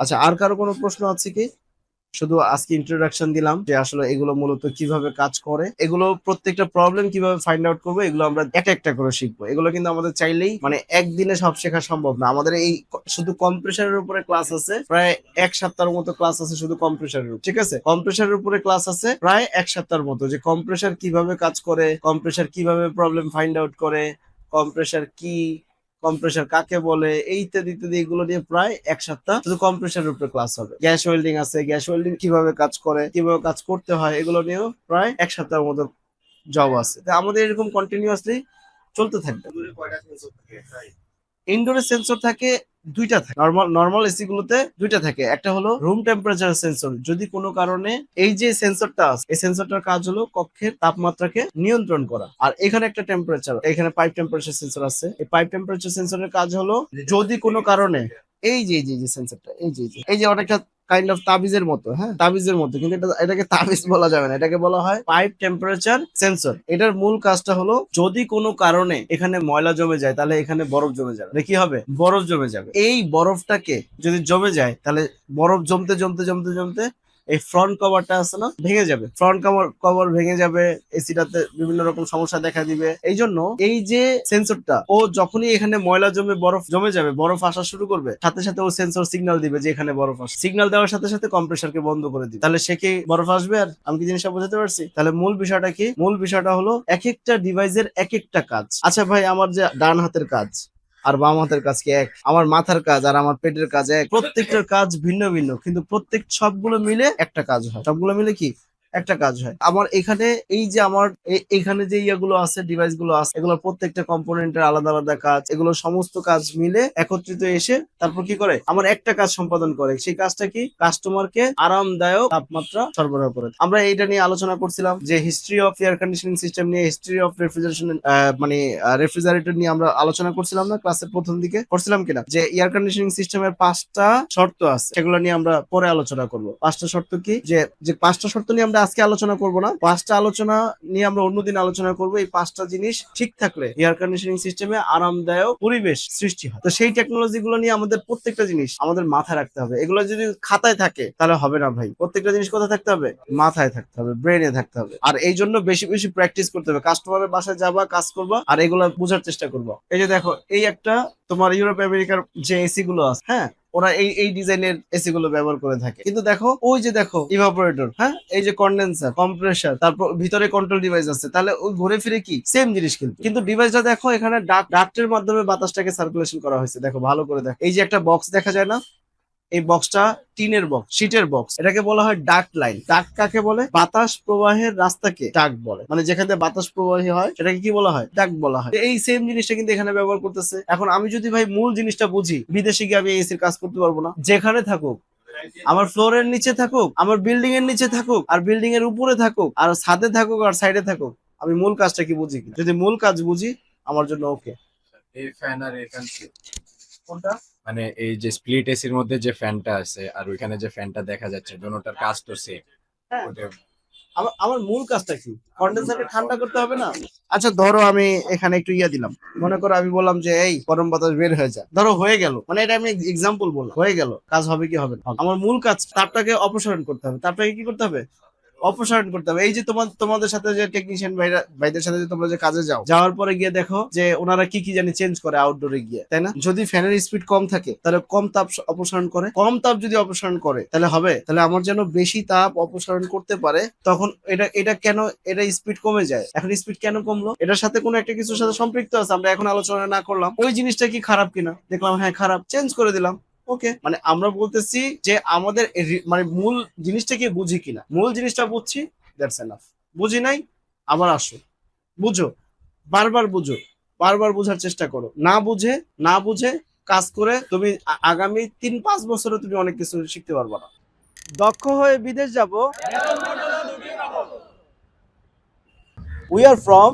আচ্ছা, আর কারো কোনো প্রশ্ন আছে কি? শুধু আজকে ইন্ট্রোডাকশন দিলাম যে আসলে এগুলো মূলত কিভাবে কাজ করে, এগুলো প্রত্যেকটা প্রবলেম কিভাবে ফাইন্ড আউট করবো, এগুলো আমরা একটা একটা করে শিখবো। এগুলো কিন্তু আমাদের চাইলেই মানে একদিনে সব শেখা সম্ভব না। আমাদের এই শুধু কম্প্রেসারের উপরে ক্লাস আছে প্রায় এক সপ্তাহের মতো, ক্লাস আছে শুধু কম্প্রেসারের উপর, ঠিক আছে? কম্প্রেসারের উপরে ক্লাস আছে প্রায় এক সপ্তাহের মতো, যে কম্প্রেসার কিভাবে কাজ করে, কম্প্রেসার কিভাবে প্রবলেম ফাইন্ড আউট করে, কম্প্রেসার কি, কম্প্রেসার কাকে বলে, এই ইত্যাদি ইত্যাদি, এগুলো নিয়ে প্রায় এক সপ্তাহ শুধু কম্প্রেসারের উপরে ক্লাস হবে। গ্যাস ওয়েল্ডিং আছে, গ্যাস ওয়েল্ডিং কিভাবে কাজ করে, কিভাবে কাজ করতে হয়, এগুলো নিয়েও প্রায় এক সপ্তাহের মতো জব আছে। তা আমাদের এরকম কন্টিনিউয়াসলি চলতে থাকবে। ইনডোরে সেন্সর থাকে দুইটা, থাকে নরমাল নরমাল এসি গুলোতে দুইটা থাকে। একটা হলো রুম টেম্পারেচার সেন্সর, যদি কোনো কারণে এই যে সেন্সরটা আছে, এই সেন্সরটার কাজ হলো কক্ষের তাপমাত্রাকে নিয়ন্ত্রণ করা। আর এখানে একটা টেম্পারেচার, এখানে পাইপ টেম্পারেচার সেন্সর আছে। এই পাইপ টেম্পারেচার সেন্সরের কাজ হলো যদি কোনো কারণে এই যে সেন্সরটা, এই যে অনেকটা কাইন্ড অফ তাবিজের মতো, হ্যাঁ তাবিজের মতো, কিন্তু এটাকে তাবিজ বলা যাবে না, এটাকে বলা হয় পাইপ টেম্পারেচার সেন্সর। এটার মূল কাজটা হলো যদি কোনো কারণে এখানে ময়লা জমে যায়, তাহলে এখানে বরফ জমে যাবে। কি হবে? বরফ জমে যাবে। এই বরফটাকে যদি জমে যায়, তাহলে বরফ জমতে জমতে জমতে জমতে এই ফ্রন্ট কভারটা আছে না, ভেঙে যাবে। ফ্রন্ট কভার কভার ভেঙে যাবে, এসিটাতে বিভিন্ন রকম সমস্যা দেখা দিবে। এই জন্য এই যে সেন্সরটা, ও যখনই এখানে ময়লা জমে বরফ জমে যাবে, বরফ আসা শুরু করবে, সাথে সাথে ও সেন্সর সিগন্যাল দিবে যে এখানে বরফ আসে। সিগন্যাল দেওয়ার সাথে সাথে কম্প্রেসারকে বন্ধ করে দিবে। তাহলে সে কি বরফ আসবে? আর আমি কি জিনিসটা বোঝাতে পারছি? তাহলে মূল বিষয়টা কি? মূল বিষয়টা হলো এক একটা ডিভাইসের এক একটা কাজ। আচ্ছা ভাই, আমার যে ডান হাতের কাজ আর বাম হাতের কাজ কি এক? আমার মাথার কাজ আর আমার পেটের কাজ এক? প্রত্যেকটার কাজ ভিন্ন ভিন্ন, কিন্তু প্রত্যেক সবগুলো মিলে একটা কাজ হয়। সবগুলো মিলে কি একটা কাজ হয়। আমার এখানে এই যে আমার এখানে যে ইয়াগুলো আছে, ডিভাইস গুলো আছে, এগুলোর প্রত্যেকটা কম্পোনেন্টের আলাদা আলাদা কাজ। এগুলো সমস্ত কাজ মিলে একত্রিত এসে তারপর কি করে? আমার একটা কাজ সম্পাদন করে। সেই কাজটা কি? কাস্টমারকে আরামদায়ক তাপমাত্রা সরবরাহ করে। আমরা এইটা নিয়ে আলোচনা করছিলাম যে history of air conditioning system নিয়ে, হিস্ট্রি অফ রেফ্রিজারেশন, মানে রেফ্রিজারেটর নিয়ে আমরা আলোচনা করছিলাম না ক্লাসের প্রথম দিকে? করছিলাম কিনা? যে এয়ার কন্ডিশনিং সিস্টেমের 5টা শর্ত আছে, সেগুলো নিয়ে আমরা পরে আলোচনা করব। 5টা শর্ত কি? যে যে 5টা শর্ত নিয়ে আমরা আজকে আলোচনা করব না, 5টা আলোচনা নিয়ে আমরা অন্যদিন আলোচনা করব। এই 5টা জিনিস ঠিক থাকলে এয়ার কন্ডিশনিং সিস্টেমে আরামদায়ক পরিবেশ সৃষ্টি হয়। তো সেই টেকনোলজি গুলো নিয়ে আমাদের প্রত্যেকটা জিনিস আমাদের মাথায় রাখতে হবে। এগুলো যদি খাতায় থাকে তাহলে হবে না ভাই। প্রত্যেকটা জিনিস কোথায় থাকতে হবে? মাথায় থাকতে হবে, ব্রেনে থাকতে হবে। আর এই জন্য বেশি বেশি প্র্যাকটিস করতে হবে। কাস্টমারের বাসায় যাবা, কাজ করবা, আর এগুলো বোঝার চেষ্টা করবা। এই যে দেখো, এই একটা তোমার ইউরোপ আমেরিকার যে এসি গুলো আছে, হ্যাঁ, ওরা এই এই ডিজাইনের এসি গুলো ব্যবহার করে থাকে। কিন্তু দেখো, ওই যে দেখো ইভাপোরেটর, হ্যাঁ, এই যে কন্ডেন্সার, কম্প্রেসার, তারপর ভিতরে কন্ট্রোল ডিভাইস আছে, তাহলে ওই ঘুরে ফিরে কি সেম জিনিস। কিন্তু কিন্তু ডিভাইসটা দেখো, এখানে ডাক্টের মাধ্যমে বাতাসটাকে সার্কুলেশন করা হয়েছে। দেখো ভালো করে দেখো, এই যে একটা বক্স দেখা যায় না, এই বক্সটা টিনের বক্স, শীটের বক্স, এটাকে বলা হয় ডাক্ট লাইন। ডাক্ট কাকে বলে? বাতাস প্রবাহের রাস্তাকে ডাক্ট বলে। মানে যেখান থেকে বাতাস প্রবাহী হয় সেটাকে কি বলা হয়? ডাক্ট বলা হয়। এই সেম জিনিসটা কিন্তু এখানে ব্যবহার করতেছে। এখন আমি যদি ভাই মূল জিনিসটা বুঝি, বিদেশে গিয়ে আমি এসির কাজ করতে পারবো না। যেখানে থাকুক, আমার ফ্লোরের নিচে থাকুক, আমার বিল্ডিং এর নিচে থাকুক, আর বিল্ডিং এর উপরে থাকুক, আর ছাদে থাকুক, আর সাইডে থাকুক, আমি মূল কাজটা কি বুঝি কিনা? যদি মূল কাজ বুঝি, আমার জন্য ওকে। এই ফ্যান আর এই ফ্যান কোনটা? মানে এই যে স্প্লিট এসির মধ্যে যে ফ্যানটা আছে আর ওইখানে যে ফ্যানটা দেখা যাচ্ছে, দুটোটার কাজ তো সেম। হ্যাঁ, আমার আমার মূল কাজটা কি? কন্ডেন্সারকে ঠান্ডা করতে হবে না? আচ্ছা ধরো আমি এখানে একটু ইয়া দিলাম, মনে করো আমি বললাম যে এই গরম বাতাস বের হয়ে যায়, ধরো হয়ে গেল, মানে এটা আমি এক্সাম্পল বললাম, হয়ে গেল, কাজ হবে কি হবে না? আমার মূল কাজ তাপটাকে অপসারণ করতে হবে। তাপটাকে কি করতে হবে? অপসারণ করতে হবে। এই যে তোমাদের সাথে যে টেকনিশিয়ান ভাইদের সাথে যে তোমরা যে কাজে যাও, যাওয়ার পরে গিয়ে দেখো যে ওনারা কি কি জানি চেঞ্জ করে আউটডোরে গিয়ে, তাই না? যদি ফ্যানের স্পিড কম থাকে তাহলে কম তাপ অপসারণ করে। কম তাপ যদি অপসারণ করে তাহলে হবে, তাহলে আমার যেন বেশি তাপ অপসারণ করতে পারে, তখন এটা এটা কেন এটা স্পিড কমে যায়? এখন স্পিড কেন কমলো? এটার সাথে কোনো একটা কিছুর সাথে সম্পৃক্ত আছে, আমরা এখন আলোচনা না করলাম। ওই জিনিসটা কি খারাপ কিনা দেখলাম, হ্যাঁ খারাপ, চেঞ্জ করে দিলাম। ওকে, মানে আমরা বলতেছি যে আমাদের মানে মূল জিনিসটা কি বুঝি কিনা। মূল জিনিসটা বুঝছি, দ্যাটস এনাফ। বুঝি নাই, আবার আসো, বুঝো, বারবার বুঝো, বারবার বোঝার চেষ্টা করো। না বুঝে কাজ করে তুমি আগামী 3-5 বছরে তুমি অনেক কিছু শিখতে পারবা না। দক্ষ হয়ে বিদেশ যাব। We are from